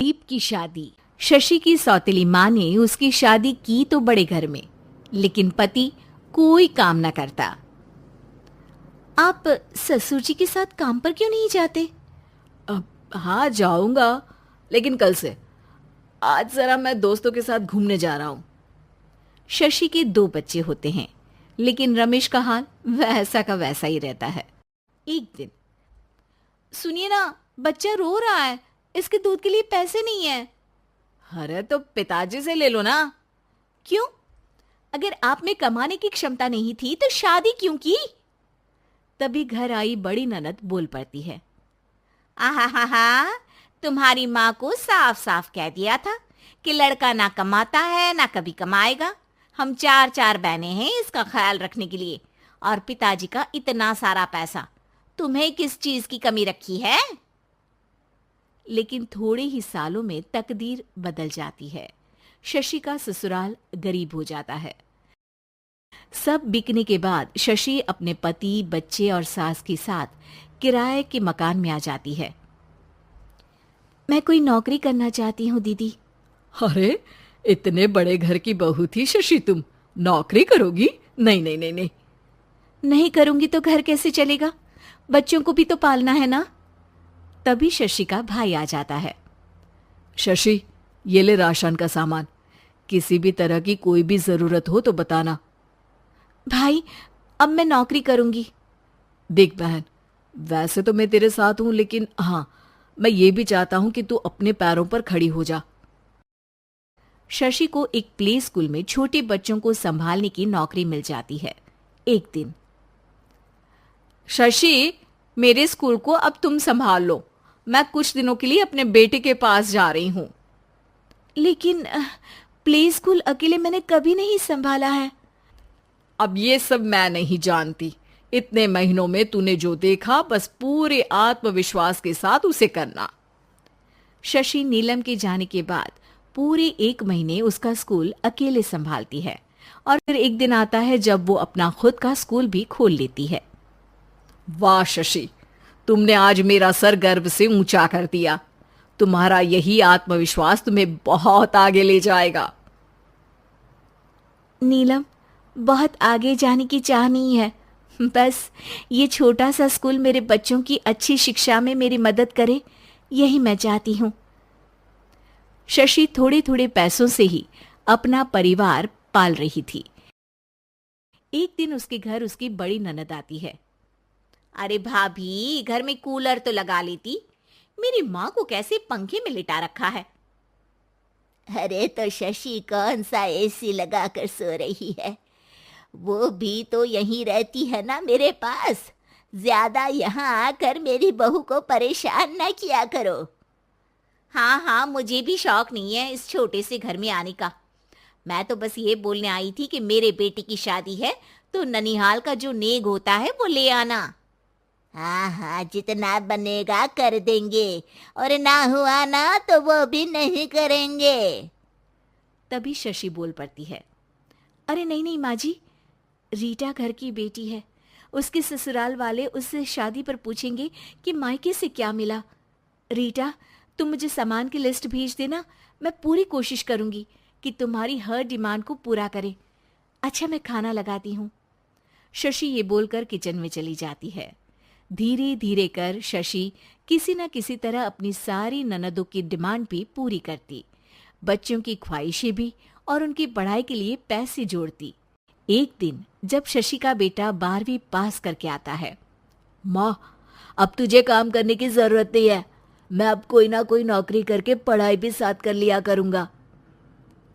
दीप की शादी। शशि की सौतेली माँ ने उसकी शादी की तो बड़े घर में, लेकिन पति कोई काम न करता। आप ससुर जी के साथ काम पर क्यों नहीं जाते? अब हाँ जाऊंगा, लेकिन कल से। आज जरा मैं दोस्तों के साथ घूमने जा रहा हूँ। शशि के 2 बच्चे होते हैं, लेकिन रमेश का हाल वैसा का वैसा ही रहता है। एक दिन, सुनिए ना, बच्चा रो रहा है, इसके दूध के लिए पैसे नहीं है। अरे तो पिताजी से ले लो ना। क्यों? अगर आप में कमाने की क्षमता नहीं थी तो शादी क्यों की? तभी घर आई बड़ी ननद बोल पड़ती है। आहा, तुम्हारी माँ को साफ साफ कह दिया था कि लड़का ना कमाता है ना कभी कमाएगा। हम 4 बहनें हैं इसका ख्याल रखने के लिए, और पिताजी का इतना सारा पैसा, तुम्हें किस चीज की कमी रखी है? लेकिन थोड़े ही सालों में तकदीर बदल जाती है। शशि का ससुराल गरीब हो जाता है। सब बिकने के बाद शशि अपने पति, बच्चे और सास के साथ किराए के मकान में आ जाती है। मैं कोई नौकरी करना चाहती हूँ दीदी। अरे इतने बड़े घर की बहू थी शशि, तुम नौकरी करोगी? नहीं नहीं नहीं नहीं। नहीं करूंगी तो घर कैसे चलेगा? बच्चों को भी तो पालना है ना। तभी शशि का भाई आ जाता है। शशि, ये ले राशन का सामान। किसी भी तरह की कोई भी जरूरत हो तो बताना। भाई, अब मैं नौकरी करूंगी। देख बहन, वैसे तो मैं तेरे साथ हूं, लेकिन हाँ, मैं ये भी चाहता हूं कि तू अपने पैरों पर खड़ी हो जा। शशि को एक प्ले स्कूल में छोटे बच्चों को संभालने की नौकरी मिल जाती है। एक दिन, शशि, मेरे स्कूल को अब तुम संभाल लो। मैं कुछ दिनों के लिए अपने बेटे के पास जा रही हूं। लेकिन प्ले स्कूल अकेले मैंने कभी नहीं संभाला है। अब ये सब मैं नहीं जानती। इतने महीनों में तूने जो देखा, बस पूरे आत्मविश्वास के साथ उसे करना। शशि नीलम के जाने के बाद पूरे 1 महीने उसका स्कूल अकेले संभालती है, और फिर एक दिन आता है जब वो अपना खुद का स्कूल भी खोल लेती है। वाह शशि, तुमने आज मेरा सर गर्व से ऊंचा कर दिया। तुम्हारा यही आत्मविश्वास तुम्हें बहुत आगे ले जाएगा। नीलम, बहुत आगे जाने की चाह नहीं है, बस ये छोटा सा स्कूल मेरे बच्चों की अच्छी शिक्षा में मेरी मदद करे, यही मैं चाहती हूँ। शशि थोड़े थोड़े पैसों से ही अपना परिवार पाल रही थी। एक दिन उसके घर उसकी बड़ी ननद आती है। अरे भाभी, घर में कूलर तो लगा लेती, मेरी माँ को कैसे पंखे में लिटा रखा है। अरे तो शशि कौन सा एसी लगा कर सो रही है, वो भी तो यहीं रहती है ना मेरे पास। ज्यादा यहाँ आकर मेरी बहू को परेशान न किया करो। हाँ, मुझे भी शौक नहीं है इस छोटे से घर में आने का। मैं तो बस ये बोलने आई थी कि मेरे बेटे की शादी है तो ननिहाल का जो नेग होता है वो ले आना। हाँ, जितना बनेगा कर देंगे, और ना हुआ ना तो वो भी नहीं करेंगे। तभी शशि बोल पड़ती है। अरे नहीं माँ जी, रीटा घर की बेटी है, उसके ससुराल वाले उससे शादी पर पूछेंगे कि मायके से क्या मिला। रीटा, तुम मुझे सामान की लिस्ट भेज देना, मैं पूरी कोशिश करूंगी कि तुम्हारी हर डिमांड को पूरा करें। अच्छा, मैं खाना लगाती हूँ। शशि ये बोलकर किचन में चली जाती है। धीरे धीरे कर शशि किसी न किसी तरह अपनी सारी ननदों की डिमांड भी पूरी करती, बच्चों की ख्वाहिशें भी, और उनकी पढ़ाई के लिए पैसे जोड़ती। एक दिन जब शशि का बेटा 12वीं पास करके आता है। माँ, अब तुझे काम करने की जरूरत नहीं है। मैं अब कोई ना कोई नौकरी करके पढ़ाई भी साथ कर लिया करूंगा।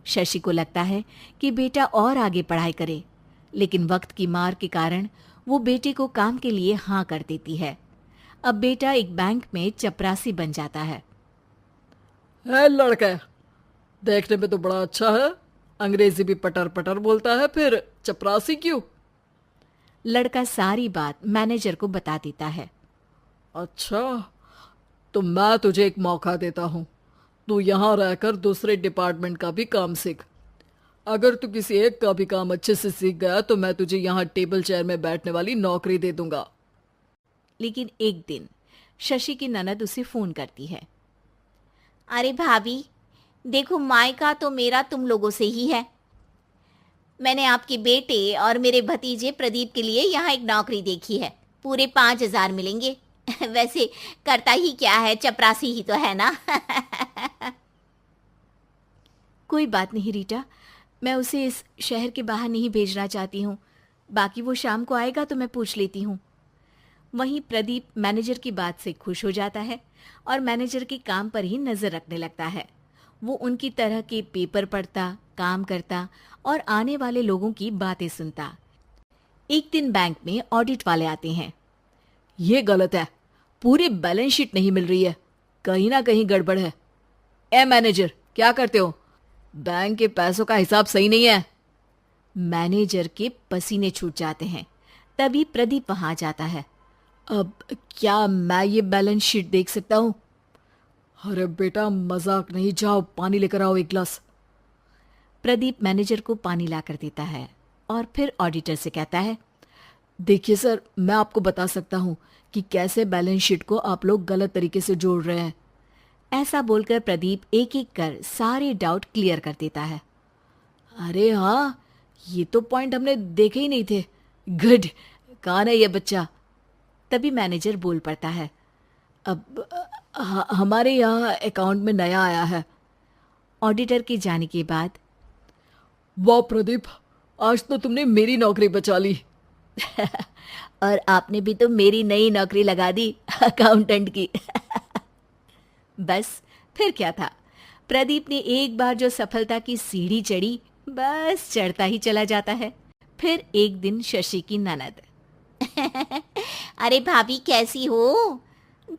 शशि को लगता है कि बेटा और आगे पढ़ाई करे, लेकिन वक्त की मार के कारण वो बेटे को काम के लिए हाँ कर देती है। अब बेटा एक बैंक में चपरासी बन जाता है। लड़का देखने में तो बड़ा अच्छा है, अंग्रेजी भी पटर पटर बोलता है, फिर चपरासी क्यों? लड़का सारी बात मैनेजर को बता देता है। अच्छा, तो मैं तुझे एक मौका देता हूं। तू यहां रहकर दूसरे डिपार्टमेंट का भी काम सीख। अगर तू किसी एक का भी काम अच्छे से सीख गया तो मैं तुझे यहाँ टेबल चेयर में बैठने वाली नौकरी दे दूंगा। लेकिन एक दिन शशि की ननद उसे फोन करती है। अरे भाभी, देखो मायका तो मेरा तुम लोगों से ही है। मैंने आपके बेटे और मेरे भतीजे प्रदीप के लिए यहाँ एक नौकरी देखी है। पूरे 5,000 मिलेंगे। वैसे करता ही क्या है, चपरासी ही तो है ना। कोई बात नहीं रीटा, मैं उसे इस शहर के बाहर नहीं भेजना चाहती हूँ। बाकी वो शाम को आएगा तो मैं पूछ लेती हूँ। वहीं प्रदीप मैनेजर की बात से खुश हो जाता है और मैनेजर के काम पर ही नजर रखने लगता है। वो उनकी तरह के पेपर पढ़ता, काम करता और आने वाले लोगों की बातें सुनता। एक दिन बैंक में ऑडिट वाले आते हैं। ये गलत है, पूरी बैलेंस शीट नहीं मिल रही है, कहीं ना कहीं गड़बड़ है। ए मैनेजर, क्या करते हो? बैंक के पैसों का हिसाब सही नहीं है। मैनेजर के पसीने छूट जाते हैं। तभी प्रदीप वहां जाता है। अब क्या मैं ये बैलेंस शीट देख सकता हूँ? अरे बेटा मजाक नहीं, जाओ पानी लेकर आओ एक गिलास। प्रदीप मैनेजर को पानी लाकर देता है और फिर ऑडिटर से कहता है, देखिए सर, मैं आपको बता सकता हूँ कि कैसे बैलेंस शीट को आप लोग गलत तरीके से जोड़ रहे हैं। ऐसा बोलकर प्रदीप एक एक कर सारे डाउट क्लियर कर देता है। अरे हाँ, ये तो पॉइंट हमने देखे ही नहीं थे। गुड, कौन है ये बच्चा? तभी मैनेजर बोल पड़ता है, अब हमारे यहाँ अकाउंट में नया आया है। ऑडिटर के जाने के बाद, वाह प्रदीप, आज तो तुमने मेरी नौकरी बचा ली। और आपने भी तो मेरी नई नौकरी लगा दी अकाउंटेंट की। बस फिर क्या था, प्रदीप ने एक बार जो सफलता की सीढ़ी चढ़ी, बस चढ़ता ही चला जाता है। फिर एक दिन शशि की ननद, अरे भाभी कैसी हो?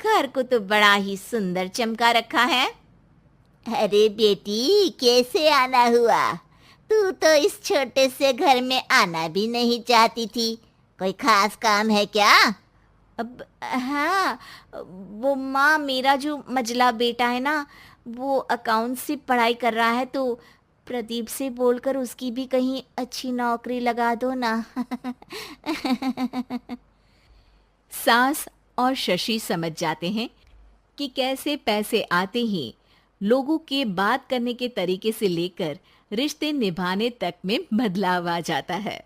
घर को तो बड़ा ही सुंदर चमका रखा है। अरे बेटी, कैसे आना हुआ? तू तो इस छोटे से घर में आना भी नहीं चाहती थी। कोई खास काम है क्या? अब हाँ, वो माँ, मेरा जो मजला बेटा है ना, वो अकाउंट से पढ़ाई कर रहा है, तो प्रदीप से बोलकर उसकी भी कहीं अच्छी नौकरी लगा दो ना। सास और शशि समझ जाते हैं कि कैसे पैसे आते ही लोगों के बात करने के तरीके से लेकर रिश्ते निभाने तक में बदलाव आ जाता है।